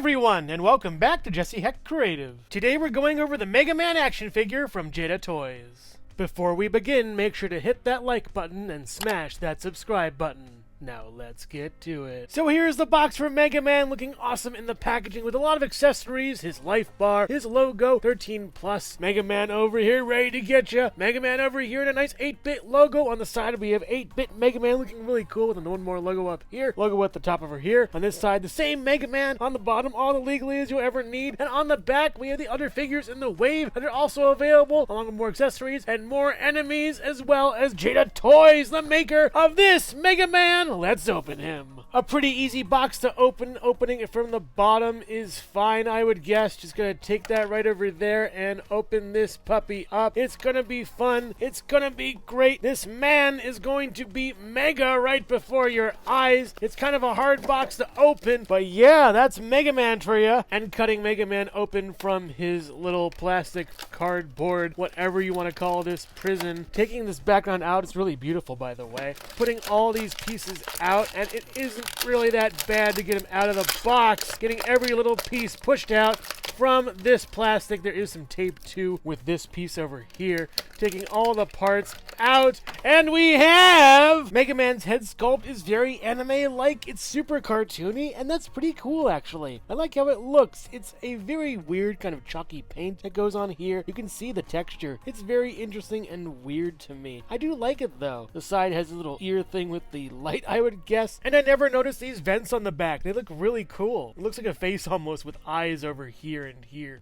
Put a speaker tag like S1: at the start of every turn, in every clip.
S1: everyone, and welcome back to Jesse Hecht Creative. Today we're going over the Mega Man action figure from Jada Toys. Before we begin, make sure to hit that like button and smash that subscribe button. Now let's get to it. So here's the box for Mega Man, looking awesome in the packaging with a lot of accessories, his life bar, his logo, 13+. Mega Man over here ready to get ya. Mega Man over here in a nice 8-bit logo. On the side we have 8-bit Mega Man looking really cool with one more logo up here. Logo at the top over here. On this side, the same Mega Man. On the bottom, all the legalese you'll ever need. And on the back, we have the other figures in the wave that are also available, along with more accessories and more enemies, as well as Jada Toys, the maker of this Mega Man. Let's open him. A pretty easy box to open. Opening it from the bottom is fine, I would guess. Just gonna take that right over there and open this puppy up. It's gonna be fun. It's gonna be great. This man is going to be mega right before your eyes. It's kind of a hard box to open, but yeah, that's Mega Man for you. And cutting Mega Man open from his little plastic cardboard, whatever you want to call this prison. Taking this background out, it's really beautiful, by the way. Putting all these pieces out, and it isn't really that bad to get him out of the box. Getting every little piece pushed out from this plastic. There is some tape too with this piece over here. Taking all the parts out, and we have Mega Man's head sculpt is very anime-like. It's super cartoony, and that's pretty cool, actually. I like how it looks. It's a very weird kind of chalky paint that goes on here. You can see the texture. It's very interesting and weird to me. I do like it, though. The side has a little ear thing with the light, I would guess. And I never noticed these vents on the back. They look really cool. It looks like a face almost with eyes over here and here.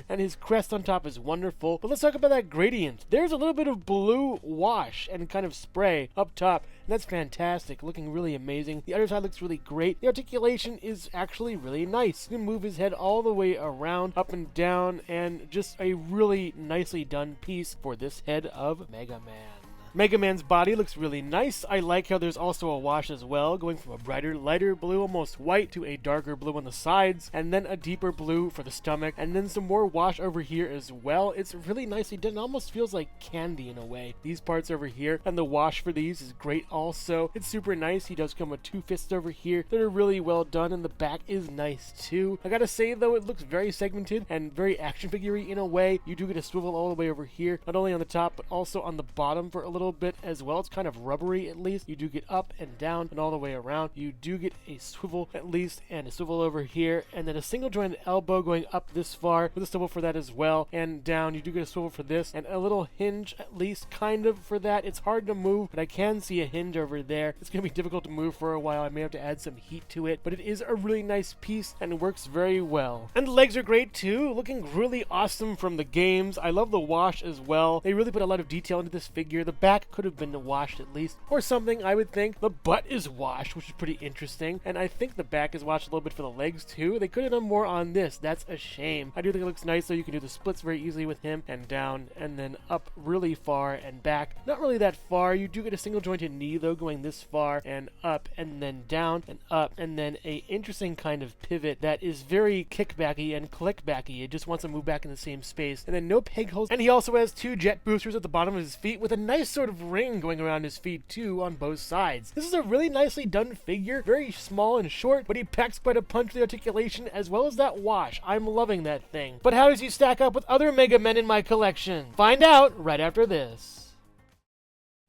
S1: And his crest on top is wonderful. But let's talk about that gradient. There's a little bit of blue wash and kind of spray up top. And that's fantastic. Looking really amazing. The other side looks really great. The articulation is actually really nice. You can move his head all the way around, up and down, and just a really nicely done piece for this head of Mega Man. Mega Man's body looks really nice. I like how there's also a wash as well, going from a brighter, lighter blue, almost white, to a darker blue on the sides, and then a deeper blue for the stomach, and then some more wash over here as well. It's really nicely done. It almost feels like candy in a way. These parts over here, and the wash for these is great also. It's super nice. He does come with two fists over here that are really well done, and the back is nice too. I gotta say though, it looks very segmented and very action figure-y in a way. You do get a swivel all the way over here, not only on the top, but also on the bottom for a little bit as well. It's kind of rubbery at least. You do get up and down and all the way around. You do get a swivel at least, and a swivel over here, and then a single jointed elbow going up this far with a swivel for that as well, and down. You do get a swivel for this, and a little hinge at least kind of for that. It's hard to move, but I can see a hinge over there. It's going to be difficult to move for a while. I may have to add some heat to it, but it is a really nice piece and it works very well. And the legs are great too, looking really awesome from the games. I love the wash as well. They really put a lot of detail into this figure. The back could have been washed at least, or something, I would think. The butt is washed, which is pretty interesting, and I think the back is washed a little bit for the legs too. They could have done more on this. That's a shame. I do think it looks nice, so you can do the splits very easily with him, and down, and then up really far, and back. Not really that far. You do get a single jointed knee though, going this far, and up, and then down, and up, and then a interesting kind of pivot that is very kickbacky and clickbacky. It just wants to move back in the same space, and then no peg holes. And he also has two jet boosters at the bottom of his feet with a nice sort of ring going around his feet too on both sides. This is a really nicely done figure, very small and short, but he packs quite a punch with the articulation as well as that wash. I'm loving that thing. But how does he stack up with other Mega Men in my collection? Find out right after this.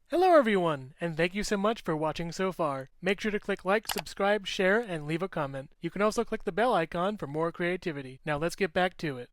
S1: Hello everyone, and thank you so much for watching so far. Make sure to click like, subscribe, share, and leave a comment. You can also click the bell icon for more creativity. Now let's get back to it.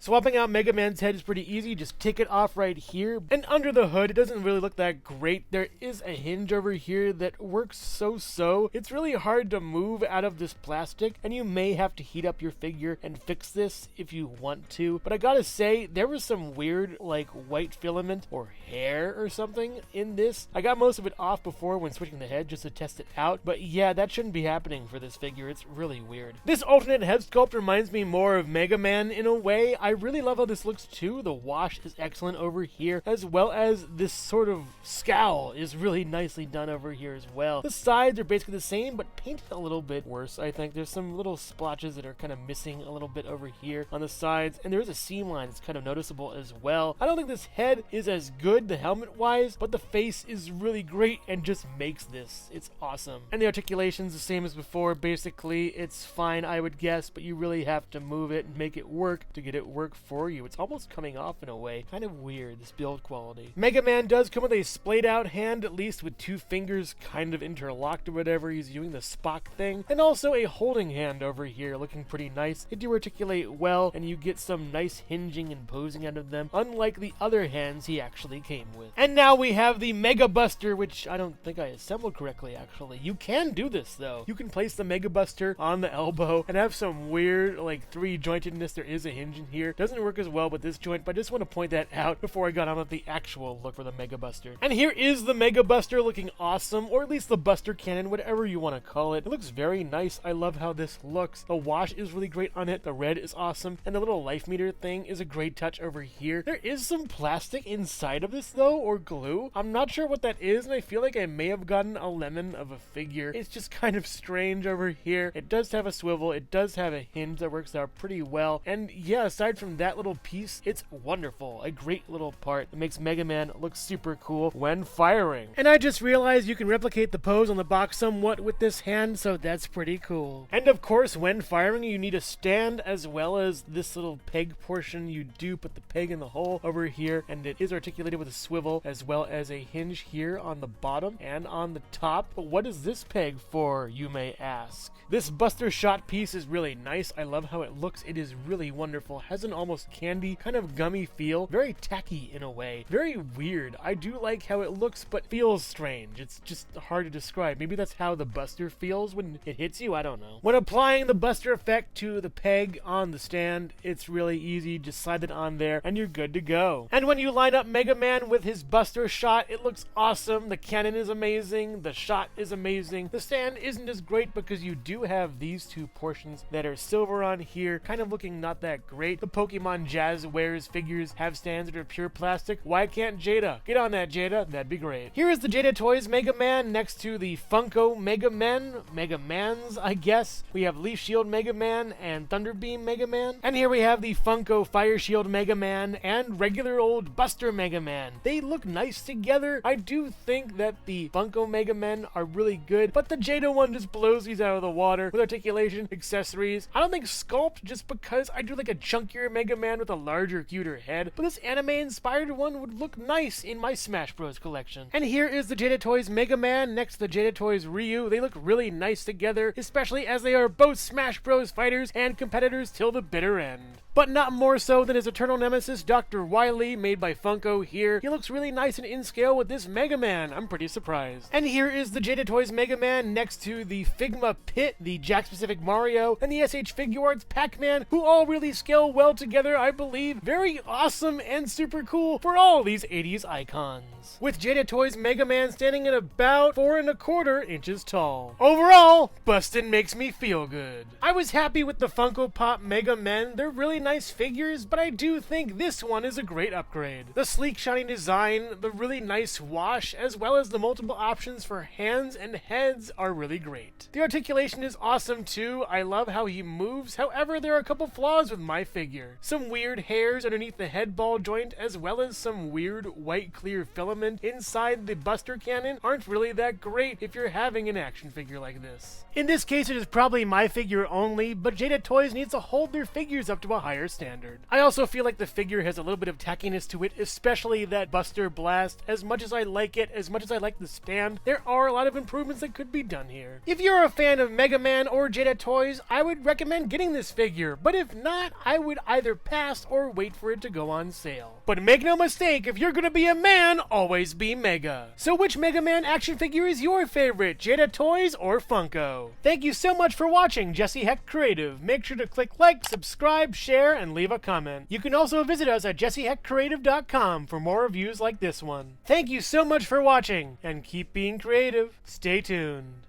S1: Swapping out Mega Man's head is pretty easy. Just take it off right here. And under the hood, it doesn't really look that great. There is a hinge over here that works so-so. It's really hard to move out of this plastic, and you may have to heat up your figure and fix this if you want to. But I gotta say, there was some weird, like, white filament or hair or something in this. I got most of it off before when switching the head just to test it out. But yeah, that shouldn't be happening for this figure. It's really weird. This alternate head sculpt reminds me more of Mega Man in a way. I really love how this looks too. The wash is excellent over here, as well as this sort of scowl is really nicely done over here as well. The sides are basically the same, but painted a little bit worse, I think. There's some little splotches that are kind of missing a little bit over here on the sides, and there is a seam line that's kind of noticeable as well. I don't think this head is as good, the helmet-wise, but the face is really great and just makes this. It's awesome. And the articulation's the same as before. Basically, it's fine, I would guess, but you really have to move it and make it work to get it work for you. It's almost coming off in a way. Kind of weird, this build quality. Mega Man does come with a splayed out hand, at least with two fingers kind of interlocked or whatever. He's doing the Spock thing. And also a holding hand over here, looking pretty nice. They do articulate well, and you get some nice hinging and posing out of them, unlike the other hands he actually came with. And now we have the Mega Buster, which I don't think I assembled correctly, actually. You can do this, though. You can place the Mega Buster on the elbow and have some weird, like, three-jointedness. There is a hinge in here. Doesn't work as well with this joint, but I just want to point that out before I got on with the actual look for the Mega Buster. And here is the Mega Buster looking awesome, or at least the Buster Cannon, whatever you want to call it. It looks very nice. I love how this looks. The wash is really great on it. The red is awesome, and the little life meter thing is a great touch over here. There is some plastic inside of this, though, or glue. I'm not sure what that is, and I feel like I may have gotten a lemon of a figure. It's just kind of strange over here. It does have a swivel. It does have a hinge that works out pretty well. And yeah, aside from that little piece, it's wonderful. A great little part that makes Mega Man look super cool when firing. And I just realized you can replicate the pose on the box somewhat with this hand, so that's pretty cool. And of course, when firing, you need a stand as well as this little peg portion. You do put the peg in the hole over here, and it is articulated with a swivel as well as a hinge here on the bottom and on the top. But what is this peg for, you may ask? This Buster shot piece is really nice. I love how it looks. It is really wonderful. Has an almost candy, kind of gummy feel. Very tacky in a way. Very weird. I do like how it looks, but feels strange. It's just hard to describe. Maybe that's how the Buster feels when it hits you. I don't know. When applying the Buster effect to the peg on the stand, it's really easy. Just slide it on there and you're good to go. And when you line up Mega Man with his Buster shot, it looks awesome. The cannon is amazing. The shot is amazing. The stand isn't as great because you do have these two portions that are silver on here, kind of looking not that great. The Pokemon Jazz Wears figures have stands that are pure plastic. Why can't Jada? Get on that, Jada. That'd be great. Here is the Jada Toys Mega Man next to the Funko Mega Mans, I guess. We have Leaf Shield Mega Man and Thunderbeam Mega Man. And here we have the Funko Fire Shield Mega Man and regular old Buster Mega Man. They look nice together. I do think that the Funko Mega Men are really good, but the Jada one just blows these out of the water with articulation, accessories. I don't think sculpt, just because I do like a chunkier Mega Man with a larger, cuter head, but this anime-inspired one would look nice in my Smash Bros. Collection. And here is the Jada Toys Mega Man next to the Jada Toys Ryu. They look really nice together, especially as they are both Smash Bros. Fighters and competitors till the bitter end. But not more so than his eternal nemesis, Dr. Wily, made by Funko here. He looks really nice and in scale with this Mega Man. I'm pretty surprised. And here is the Jada Toys Mega Man next to the Figma Pit, the Jack-specific Mario, and the SH Figuarts Pac-Man, who all really scale well together, I believe. Very awesome and super cool for all these 80s icons. With Jada Toys Mega Man standing at about 4¼ inches tall. Overall, bustin' makes me feel good. I was happy with the Funko Pop Mega Men. They're really nice figures, but I do think this one is a great upgrade. The sleek, shiny design, the really nice wash, as well as the multiple options for hands and heads are really great. The articulation is awesome too. I love how he moves. However, there are a couple flaws with my figure. Some weird hairs underneath the head ball joint, as well as some weird white clear filament inside the Buster Cannon aren't really that great if you're having an action figure like this. In this case, it is probably my figure only, but Jada Toys needs to hold their figures up to a higher standard. I also feel like the figure has a little bit of tackiness to it, especially that Buster Blast. As much as I like it, as much as I like the stand, there are a lot of improvements that could be done here. If you're a fan of Mega Man or Jada Toys, I would recommend getting this figure, but if not, I would either pass or wait for it to go on sale. But make no mistake, if you're gonna be a man, always be Mega. So which Mega Man action figure is your favorite, Jada Toys or Funko? Thank you so much for watching Jesse Hecht Creative. Make sure to click like, subscribe, share, and leave a comment. You can also visit us at jessehechtcreative.com for more reviews like this one. Thank you so much for watching, and keep being creative. Stay tuned.